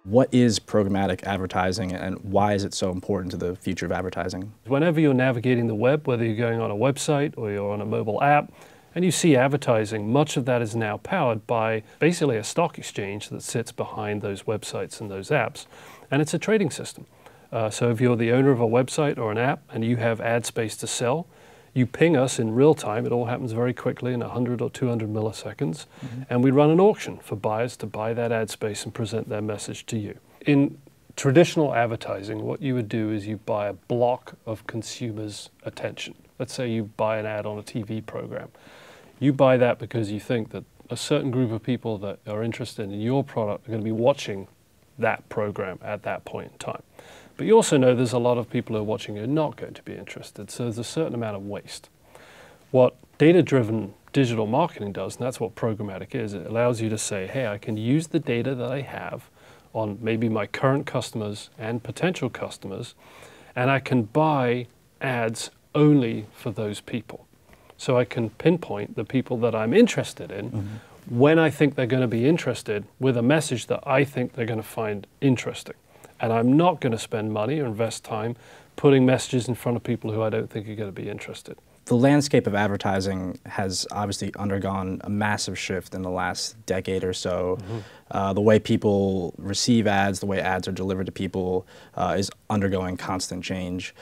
What is programmatic advertising and why is it so important to the future of advertising? Whenever you're navigating the web, whether you're going on a website or you're on a mobile app, and you see advertising, much of that is now powered by basically a stock exchange that sits behind those websites and those apps. And it's a trading system. So if you're the owner of a website or an app and you have ad space to sell, you ping us in real time. It all happens very quickly in 100 or 200 milliseconds. And we run an auction for buyers to buy that ad space and present their message to you. In traditional advertising, what you would do is you buy a block of consumers' attention. Let's say you buy an ad on a TV program. You buy that because you think that a certain group of people that are interested in your product are going to be watching that program at that point in time. But you also know there's a lot of people who are watching who are not going to be interested, so there's a certain amount of waste. What data-driven digital marketing does, and that's what programmatic is, it allows you to say, hey, I can use the data that I have on maybe my current customers and potential customers, and I can buy ads only for those people. So I can pinpoint the people that I'm interested in when I think they're going to be interested with a message that I think they're going to find interesting. And I'm not going to spend money or invest time putting messages in front of people who I don't think are going to be interested. The landscape of advertising has obviously undergone a massive shift in the last decade or so. The way people receive ads, the way ads are delivered to people is undergoing constant change.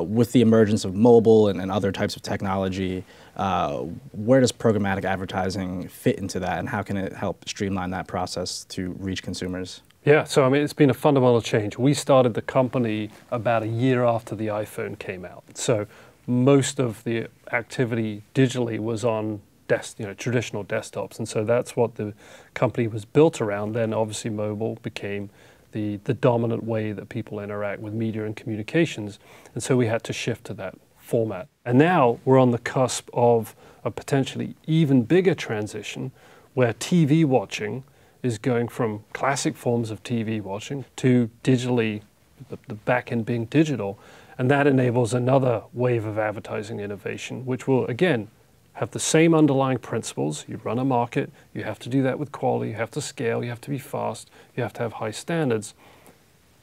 With the emergence of mobile and other types of technology, where does programmatic advertising fit into that, and how can it help streamline that process to reach consumers? Yeah, so I mean, it's been a fundamental change. We started the company about a year after the iPhone came out. So most of the activity digitally was on traditional desktops, and so that's what the company was built around. Then obviously mobile became the dominant way that people interact with media and communications, and so we had to shift to that format. And now we're on the cusp of a potentially even bigger transition where TV watching is going from classic forms of TV watching to digitally, the back end being digital. And that enables another wave of advertising innovation, which will, again, have the same underlying principles. You run a market, you have to do that with quality, you have to scale, you have to be fast, you have to have high standards,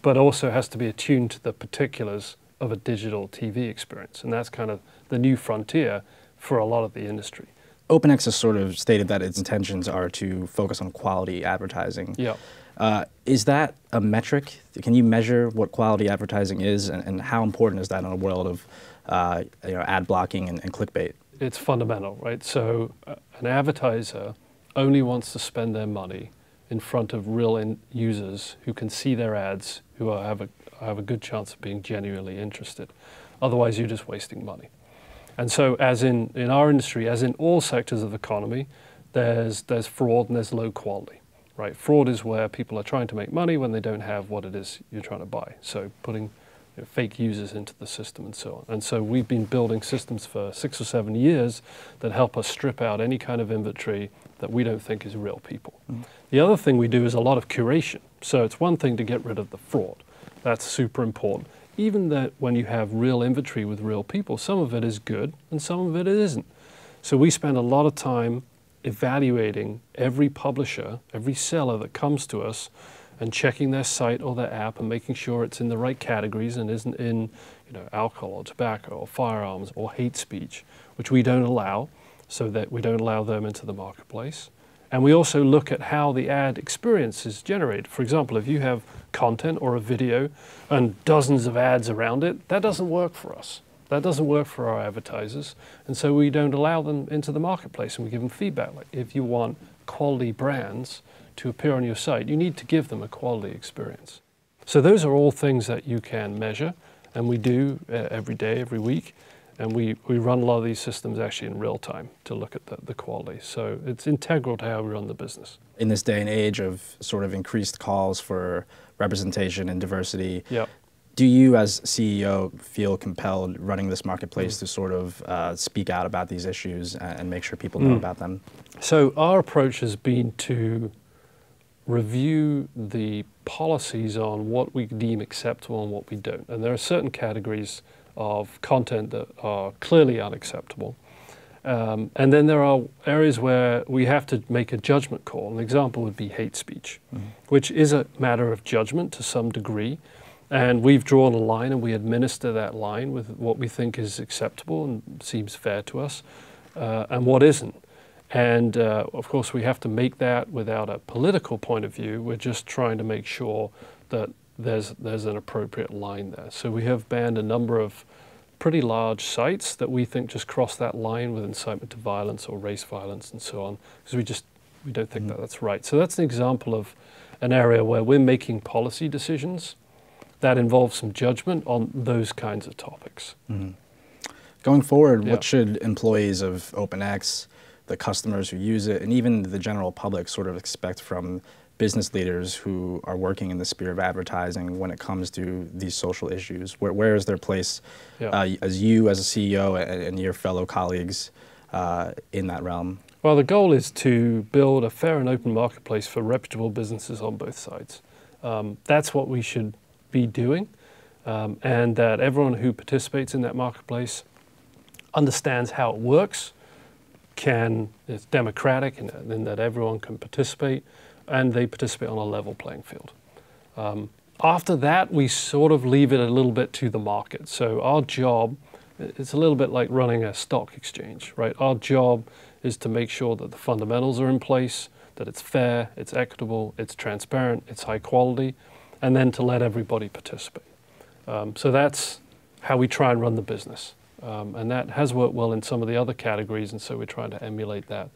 but also has to be attuned to the particulars of a digital TV experience. And that's kind of the new frontier for a lot of the industry. OpenX has sort of stated that its intentions are to focus on quality advertising. Yeah. Is that a metric? Can you measure what quality advertising is, and how important is that in a world of ad blocking and clickbait? It's fundamental, right? So an advertiser only wants to spend their money in front of real end users who can see their ads, who have a good chance of being genuinely interested. Otherwise, you're just wasting money. And so as in our industry, as in all sectors of the economy, there's fraud and there's low quality, right? Fraud is where people are trying to make money when they don't have what it is you're trying to buy. So putting fake users into the system and so on. And so we've been building systems for 6 or 7 years that help us strip out any kind of inventory that we don't think is real people. The other thing we do is a lot of curation. So it's one thing to get rid of the fraud. That's super important. Even that when you have real inventory with real people, some of it is good and some of it isn't. So we spend a lot of time evaluating every publisher, every seller that comes to us, and checking their site or their app and making sure it's in the right categories and isn't in alcohol or tobacco or firearms or hate speech, which we don't allow, so that we don't allow them into the marketplace. And we also look at how the ad experience is generated. For example, if you have content or a video and dozens of ads around it, that doesn't work for us. That doesn't work for our advertisers. And so we don't allow them into the marketplace, and we give them feedback. Like, if you want quality brands to appear on your site, you need to give them a quality experience. So those are all things that you can measure, and we do every day, every week. And we run a lot of these systems actually in real time to look at the quality. So it's integral to how we run the business. In this day and age of sort of increased calls for representation and diversity, do you as CEO feel compelled running this marketplace to sort of speak out about these issues and make sure people know about them? So our approach has been to review the policies on what we deem acceptable and what we don't. And there are certain categories of content that are clearly unacceptable. And then there are areas where we have to make a judgment call. An example would be hate speech, which is a matter of judgment to some degree. And we've drawn a line and we administer that line with what we think is acceptable and seems fair to us, and what isn't. And of course, we have to make that without a political point of view. We're just trying to make sure that there's an appropriate line there. So we have banned a number of pretty large sites that we think just cross that line with incitement to violence or race violence and so on, because we don't think that that's right. So that's an example of an area where we're making policy decisions that involve some judgment on those kinds of topics. Going forward, what should employees of OpenX, the customers who use it, and even the general public sort of expect from business leaders who are working in the sphere of advertising when it comes to these social issues? Where is their place as you, as a CEO, and your fellow colleagues in that realm? Well, the goal is to build a fair and open marketplace for reputable businesses on both sides. That's what we should be doing, and that everyone who participates in that marketplace understands how it works, it's democratic, and that everyone can participate, and they participate on a level playing field. After that, we sort of leave it a little bit to the market. So our job, it's a little bit like running a stock exchange, right? Our job is to make sure that the fundamentals are in place, that it's fair, it's equitable, it's transparent, it's high quality, and then to let everybody participate. So that's how we try and run the business. And that has worked well in some of the other categories, and so we're trying to emulate that.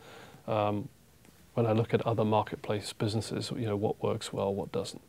When I look at other marketplace businesses, what works well, what doesn't.